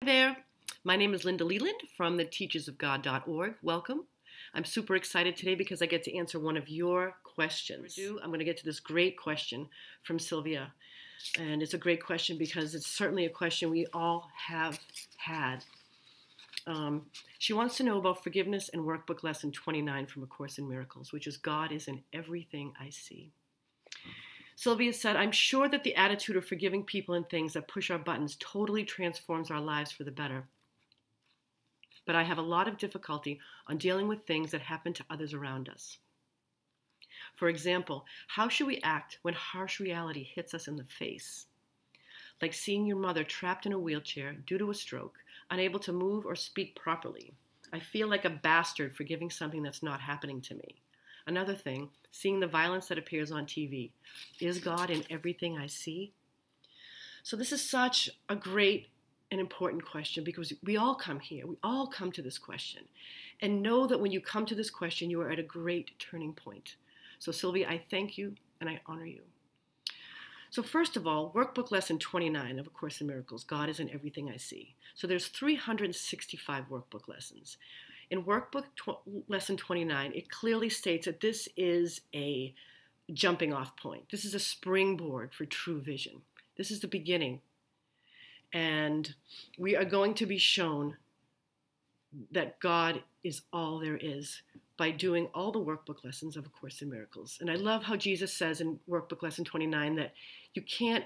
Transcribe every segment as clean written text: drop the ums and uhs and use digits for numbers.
Hi there. My name is Linda Leland from theteachersofgod.org. Welcome. I'm super excited today because I get to answer one of your questions. I'm going to get to this great question from Sylvia. And it's a great question because it's certainly a question we all have had. She wants to know about forgiveness and Workbook Lesson 29 from A Course in Miracles, which is God is in everything I see. Sylvia said, I'm sure that the attitude of forgiving people and things that push our buttons totally transforms our lives for the better. But I have a lot of difficulty on dealing with things that happen to others around us. For example, how should we act when harsh reality hits us in the face? Like seeing your mother trapped in a wheelchair due to a stroke, unable to move or speak properly. I feel like a bastard for giving something that's not happening to me. Another thing, seeing the violence that appears on TV. Is God in everything I see? So this is such a great and important question because we all come here. We all come to this question. And know that when you come to this question, you are at a great turning point. So Sylvia, I thank you and I honor you. So first of all, Workbook Lesson 29 of A Course in Miracles, God is in everything I see. So there's 365 workbook lessons. In Workbook Lesson 29, it clearly states that this is a jumping off point. This is a springboard for true vision. This is the beginning. And we are going to be shown that God is all there is by doing all the workbook lessons of A Course in Miracles. And I love how Jesus says in Workbook Lesson 29 that you can't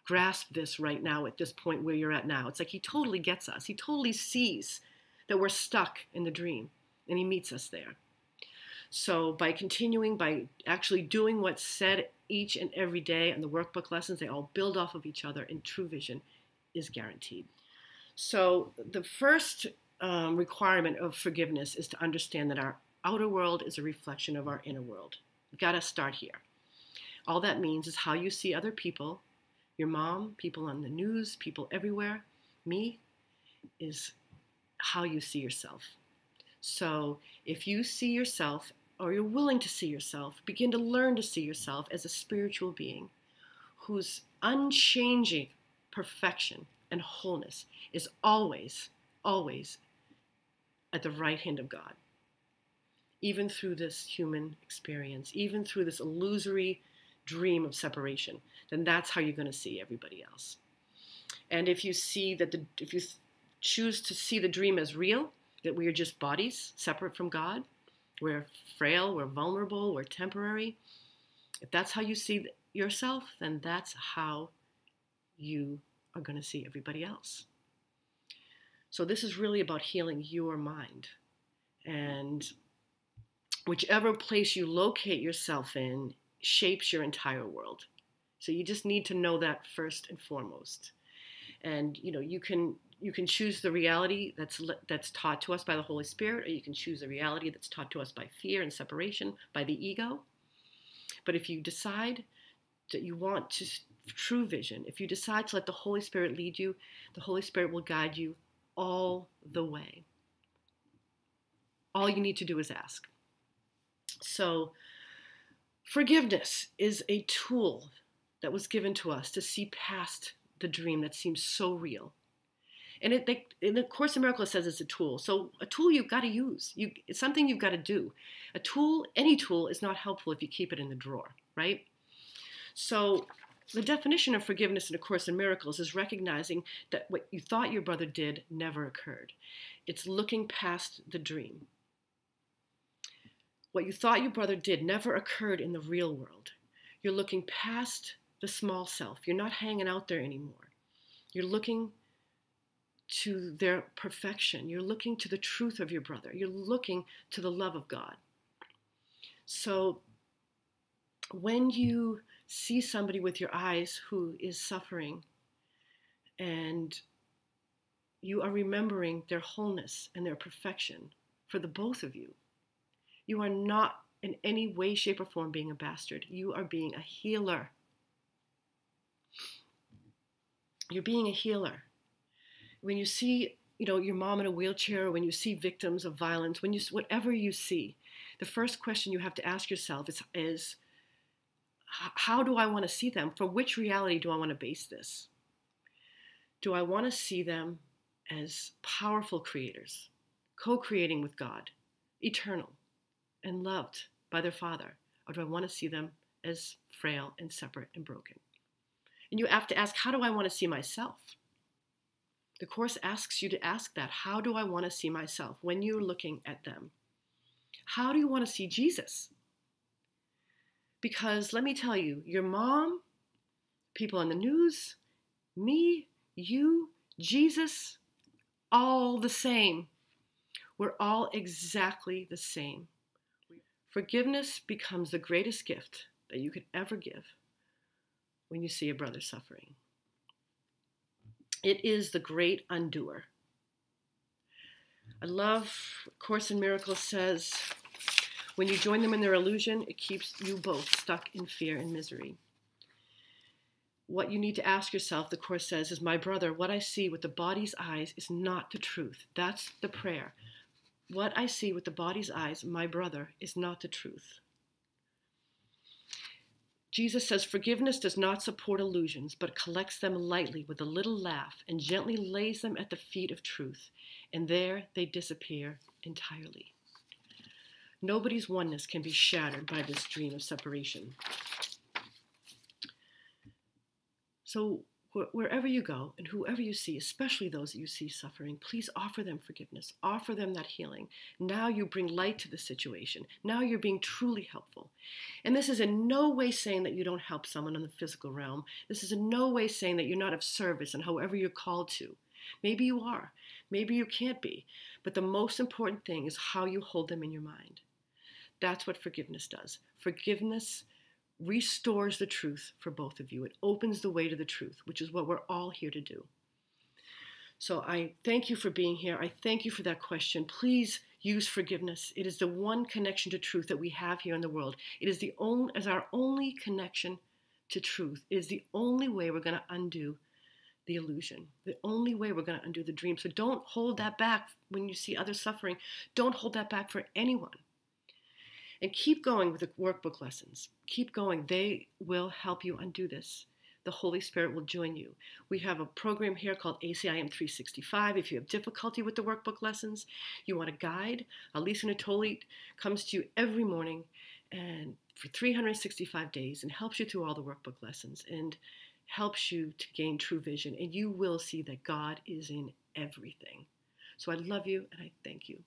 grasp this right now at this point where you're at now. It's like he totally gets us. He totally sees that we're stuck in the dream, and he meets us there. So by continuing, by actually doing what's said each and every day in the workbook lessons, they all build off of each other, and true vision is guaranteed. So the first requirement of forgiveness is to understand that our outer world is a reflection of our inner world. You've got to start here. All that means is how you see other people, your mom, people on the news, people everywhere. Me is how you see yourself. So if you see yourself, or you're willing to see yourself, begin to learn to see yourself as a spiritual being whose unchanging perfection and wholeness is always, always at the right hand of God. Even through this human experience, even through this illusory dream of separation, then that's how you're going to see everybody else. And if you see that if you choose to see the dream as real, that we are just bodies separate from God, we're frail, we're vulnerable, we're temporary. If that's how you see yourself, then that's how you are going to see everybody else. So this is really about healing your mind. And whichever place you locate yourself in shapes your entire world. So you just need to know that first and foremost. And you can choose the reality that's taught to us by the Holy Spirit, or you can choose the reality that's taught to us by fear and separation, by the ego. But if you decide that you want true vision, if you decide to let the Holy Spirit lead you, the Holy Spirit will guide you all the way. All you need to do is ask. So forgiveness is a tool that was given to us to see past the dream that seems so real. And in the Course in Miracles, it says it's a tool. So a tool you've got to use. It's something you've got to do. A tool, any tool, is not helpful if you keep it in the drawer, right? So the definition of forgiveness in A Course in Miracles is recognizing that what you thought your brother did never occurred. It's looking past the dream. What you thought your brother did never occurred in the real world. You're looking past the small self. You're not hanging out there anymore. You're looking to their perfection. You're looking to the truth of your brother. You're looking to the love of God. So when you see somebody with your eyes who is suffering, and you are remembering their wholeness and their perfection for the both of you, you are not in any way, shape, or form being a bastard. You are being a healer. You're being a healer. When you see, your mom in a wheelchair, or when you see victims of violence, whatever you see, the first question you have to ask yourself is how do I want to see them? For which reality do I want to base this? Do I want to see them as powerful creators, co-creating with God, eternal and loved by their Father? Or do I want to see them as frail and separate and broken? And you have to ask, how do I want to see myself? The Course asks you to ask that. How do I want to see myself when you're looking at them? How do you want to see Jesus? Because let me tell you, your mom, people on the news, me, you, Jesus, all the same. We're all exactly the same. Forgiveness becomes the greatest gift that you could ever give when you see a brother suffering. It is the great undoer. I love Course in Miracles says, when you join them in their illusion, it keeps you both stuck in fear and misery. What you need to ask yourself, the Course says, is, my brother, what I see with the body's eyes is not the truth. That's the prayer. What I see with the body's eyes, my brother, is not the truth. Jesus says, forgiveness does not support illusions, but collects them lightly with a little laugh and gently lays them at the feet of truth, and there they disappear entirely. Nobody's oneness can be shattered by this dream of separation. So wherever you go and whoever you see, especially those that you see suffering, please offer them forgiveness. Offer them that healing. Now you bring light to the situation. Now you're being truly helpful. And this is in no way saying that you don't help someone in the physical realm. This is in no way saying that you're not of service and however you're called to. Maybe you are. Maybe you can't be. But the most important thing is how you hold them in your mind. That's what forgiveness does. Forgiveness restores the truth for both of you. It opens the way to the truth, which is what we're all here to do. So I thank you for being here. I thank you for that question. Please use forgiveness. It is the one connection to truth that we have here in the world. It is our only connection to truth. It is the only way we're going to undo the illusion, the only way we're going to undo the dream. So don't hold that back when you see others suffering. Don't hold that back for anyone. And keep going with the workbook lessons. Keep going. They will help you undo this. The Holy Spirit will join you. We have a program here called ACIM 365. If you have difficulty with the workbook lessons, you want a guide, Lisa Natoli comes to you every morning and for 365 days and helps you through all the workbook lessons and helps you to gain true vision. And you will see that God is in everything. So I love you and I thank you.